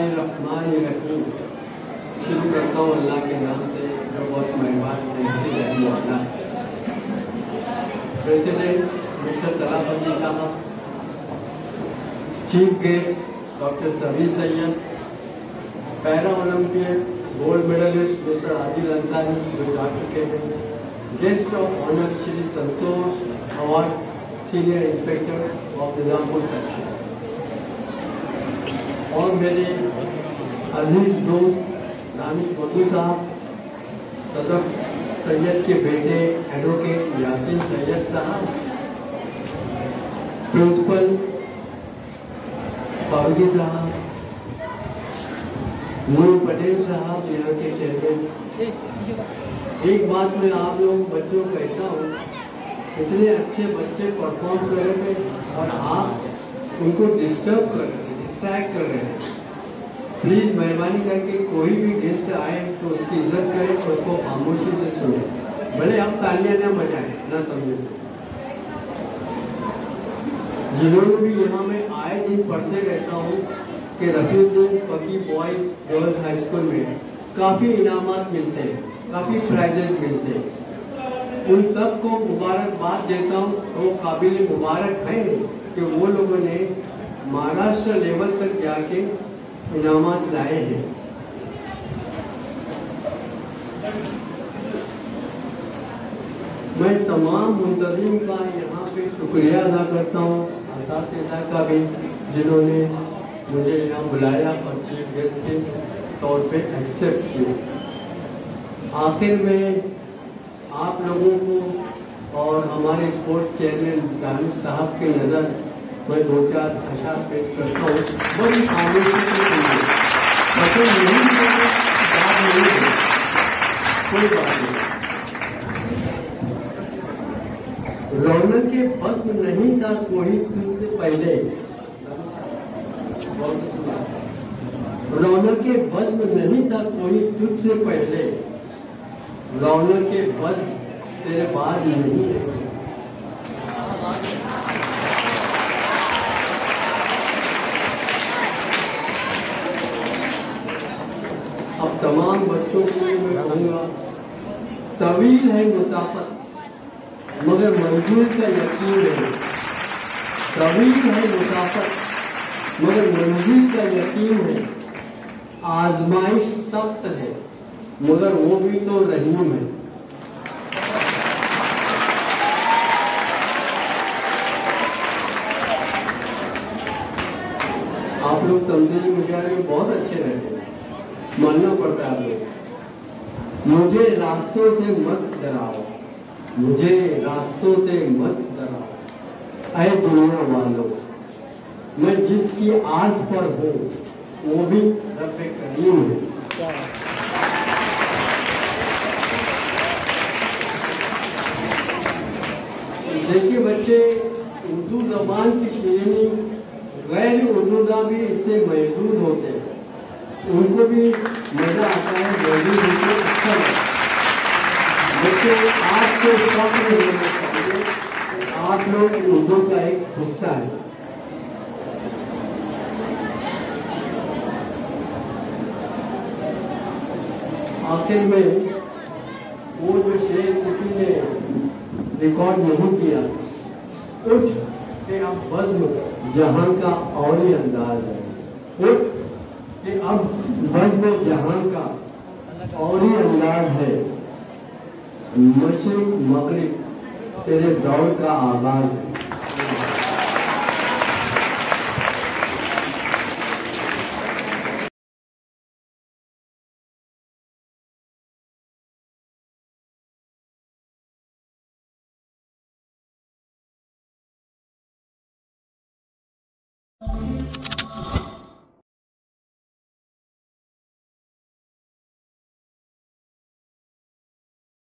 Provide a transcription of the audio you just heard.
बिस्मिल्लाहिर्रहमानिर्रहीम। शुरू करता हूँ अल्लाह के नाम से जो बहुत मेहरबान रहने वाला है। President mister Salafuddin sahab, chief guest doctor Sabir Syed, para olympian gold medallist mister Adil Ansari जो जा चुके हैं, guest of honour Shri Santosh Awhad senior inspector of Nizampur section, और मेरे अजीज दोस्त दानिश मधु साहब, सदर सैयद के बेटे एडवोकेट यासीन सैयद साहब, प्रिंसिपल फारूकी साहब, नूर पटेल साहब, यहाँ के चेयरमैन। एक बात मैं आप लोग बच्चों को कहता हूँ, इतने अच्छे बच्चे परफॉर्म कर रहे थे और आप उनको डिस्टर्ब कर रहे हैं, डिस्ट्रैक्ट कर रहे हैं। प्लीज मेहरबानी करके कोई भी गेस्ट आए तो उसकी इज्जत करें और उसको खामोशी से सुने, भले आप तालियां ना बजाएं, ना समझे। जिन्होंने भी यहाँ में आए दिन पढ़ते रहता हूँ कि Rafiuddin Faki boys girls high school में काफ़ी इनामात मिलते हैं, काफ़ी प्राइजेज मिलते हैं। उन सबको मुबारकबाद देता हूँ। वो काबिल मुबारक है कि वो लोगों ने महाराष्ट्र लेवल तक जाके इनामात लाए हैं। मैं तमाम मुंतज़िम का यहाँ पे शुक्रिया अदा करता हूँ, असातिज़ा का भी, जिन्होंने मुझे यहाँ बुलाया और चीफ गेस्ट के तौर पे एक्सेप्ट किया। आखिर में आप लोगों को और हमारे स्पोर्ट्स चेयरमैन दानिश साहब की नज़र मैं दो चार अशार पेश करता हूँ। बड़ी खामोशी से सुनिए, पसंद नहीं है बात नहीं है, कोई बात नहीं। रौनक के बज़्म नहीं था कोई तुझसे पहले, रौनक के बज़्म नहीं था कोई तुझसे पहले, रौनक के बज़्म तेरे बाद नहीं है। अब तमाम बच्चों को मैं कहूँगा, तवील है मुसाफत मगर मंजिल का यकीन है। तवील है मुसाफत मगर मंजिल का यकीन है। आजमाइश सख्त है मगर वो भी तो रहीम है। आप लोग तंजील मुजाहिर में बहुत अच्छे रहते हैं, मानना पड़ता है। मुझे रास्तों से मत डराओ, मुझे रास्तों से मत डराओ, ऐ दुनिया वालों, मैं जिसकी आस पर हूँ वो भी रब करीम है। देखिए बच्चे, उर्दू जबान की शीरीनी गैर उर्दूदा भी इससे महसूस होते हैं, उनको भी मजा आता है, महसूस होते अच्छा लगता है। बच्चे आपको फख्र होना चाहिए, आप लोग उर्दू का एक हिस्सा है। आखिर में वो जो शेर किसी ने रिकॉर्ड नहीं किया, उठ के अब बज़्म जहां का और ही अंदाज है, उठ के अब बज़्म जहां का और ही अंदाज है। मशरिक मगरिब तेरे दौर का आगाज है।